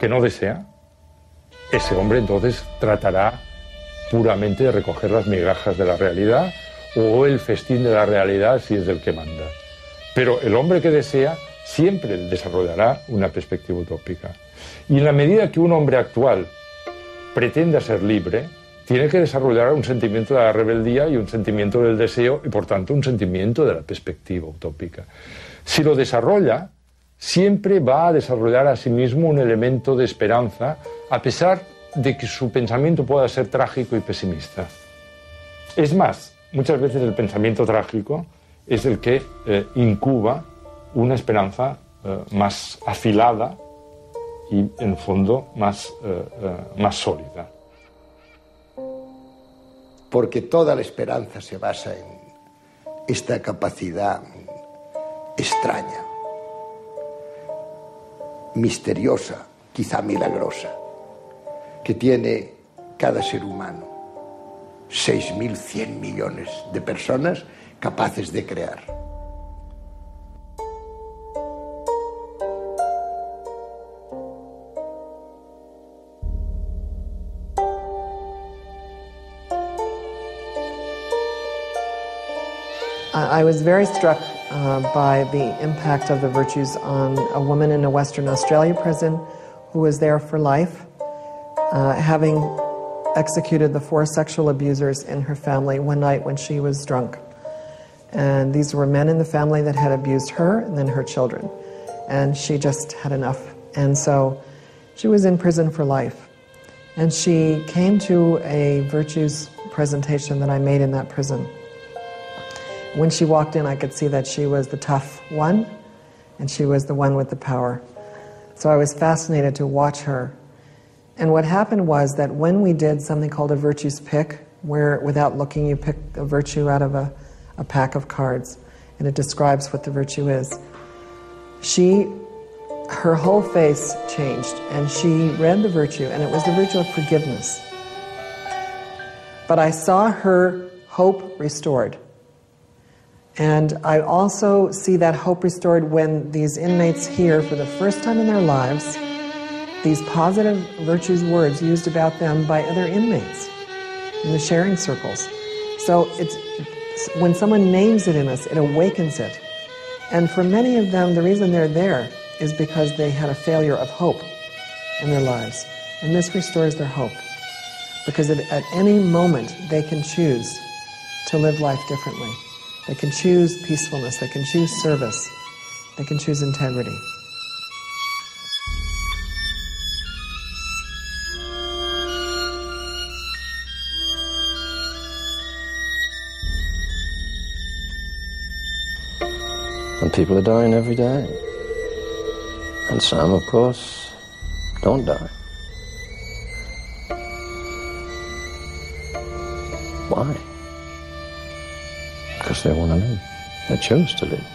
que no desea, ese hombre entonces tratará puramente de recoger las migajas de la realidad o el festín de la realidad si es del que manda. Pero el hombre que desea siempre desarrollará una perspectiva utópica. Y en la medida que un hombre actual pretenda ser libre, tiene que desarrollar un sentimiento de la rebeldía y un sentimiento del deseo y, por tanto, un sentimiento de la perspectiva utópica. Si lo desarrolla, siempre va a desarrollar a sí mismo un elemento de esperanza, a pesar de que su pensamiento pueda ser trágico y pesimista. Es más, muchas veces el pensamiento trágico es el que incuba una esperanza más afilada y, en el fondo, más sólida. Porque toda la esperanza se basa en esta capacidad extraña, misteriosa, quizá milagrosa, que tiene cada ser humano. 6.100 millones de personas capaces de crear. I was very struck by the impact of the virtues on a woman in a Western Australia prison who was there for life, having executed the 4 sexual abusers in her family one night when she was drunk. And these were men in the family that had abused her and then her children. And she just had enough. And so she was in prison for life. And she came to a virtues presentation that I made in that prison. When she walked in, I could see that she was the tough one, and she was the one with the power. So I was fascinated to watch her. And what happened was that when we did something called a virtues pick, where without looking you pick a virtue out of a pack of cards, and it describes what the virtue is, her whole face changed, and she read the virtue, and it was the virtue of forgiveness. But I saw her hope restored. And I also see that hope restored when these inmates hear for the first time in their lives these positive virtues words used about them by other inmates in the sharing circles. So when someone names it in us, it awakens it. And for many of them, the reason they're there is because they had a failure of hope in their lives. And this restores their hope. Because at any moment, they can choose to live life differently. They can choose peacefulness, they can choose service, they can choose integrity. And people are dying every day. And some, of course, don't die. Why? Because they want to live. They chose to live.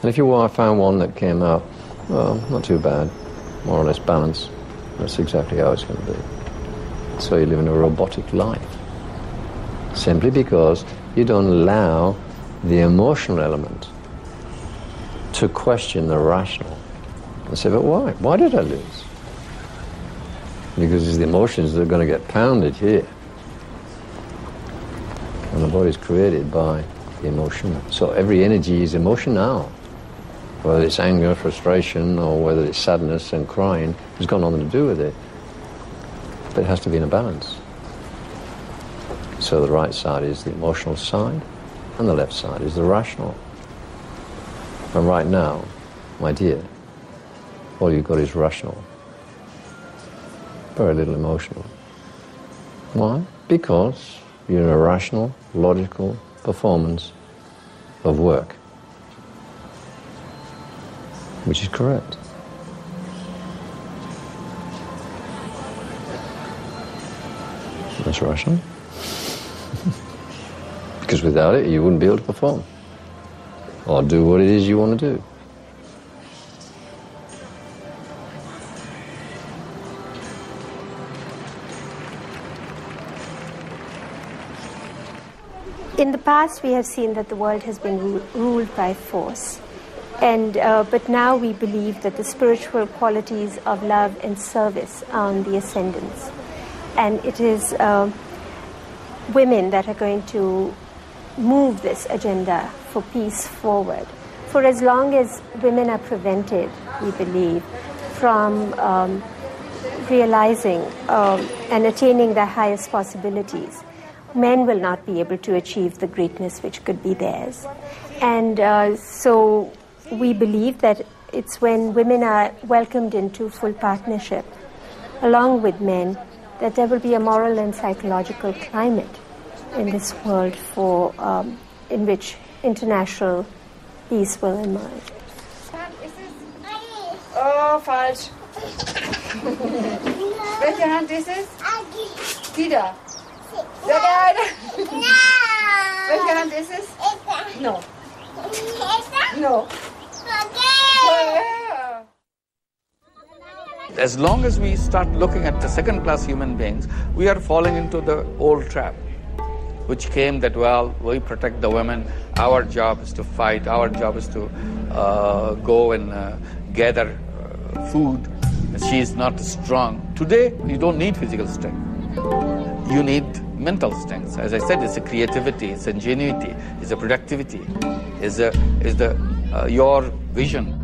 And if I found one that came out, well, not too bad, more or less balanced. That's exactly how it's going to be. So you live in a robotic life, simply because you don't allow the emotional element to question the rational and say, but why? Why did I lose? Because it's the emotions that are going to get pounded here. And the body is created by the emotion. So every energy is emotion now. Whether it's anger, frustration, or whether it's sadness and crying, has got nothing to do with it. But it has to be in a balance. So the right side is the emotional side, and the left side is the rational. And right now, my dear, all you've got is rational. Very little emotional. Why? Because you're in a rational, logical performance of work, which is correct. That's rational. Because without it, you wouldn't be able to perform or do what it is you want to do. In the past, we have seen that the world has been ruled by force. But now we believe that the spiritual qualities of love and service are on the ascendance. And it is women that are going to move this agenda for peace forward. For as long as women are prevented, we believe, from realizing and attaining their highest possibilities, men will not be able to achieve the greatness which could be theirs. And so we believe that it's when women are welcomed into full partnership, along with men, that there will be a moral and psychological climate in this world in which international peace will emerge. Oh, falsch. Welche Hand ist es? Die da. Sehr geil. Welche Hand ist es? No. No. As long as we start looking at the second-class human beings, we are falling into the old trap, which came that, well, we protect the women, our job is to fight, our job is to go and gather food, she is not strong. Today, you don't need physical strength. You need mental strength. As I said, it's a creativity, it's ingenuity, it's a productivity, it's your vision.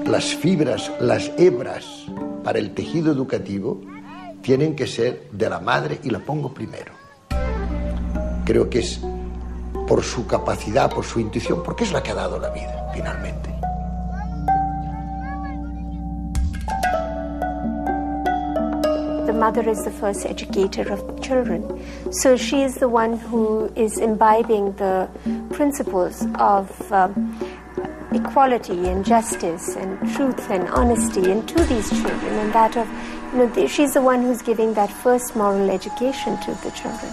Las fibras, las hebras para el tejido educativo tienen que ser de la madre y la pongo primero. Creo que es por su capacidad, por su intuición, porque es la que ha dado la vida, finalmente. The mother is the first educator of children. So she is the one who is imbibing the principles of equality and justice and truth and honesty into these children, and that of, she's the one who's giving that first moral education to the children.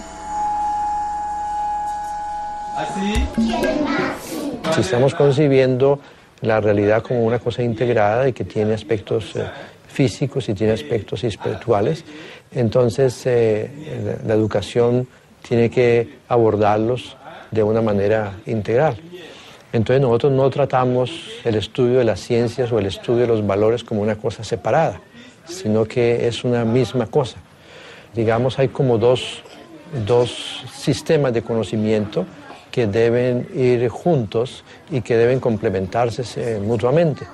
Si estamos concibiendo la realidad como una cosa integrada y que tiene aspectos físicos y tiene aspectos espirituales, entonces la educación tiene que abordarlos de una manera integral. Entonces nosotros no tratamos el estudio de las ciencias o el estudio de los valores como una cosa separada, sino que es una misma cosa. Digamos, hay como dos sistemas de conocimiento que deben ir juntos y que deben complementarse mutuamente.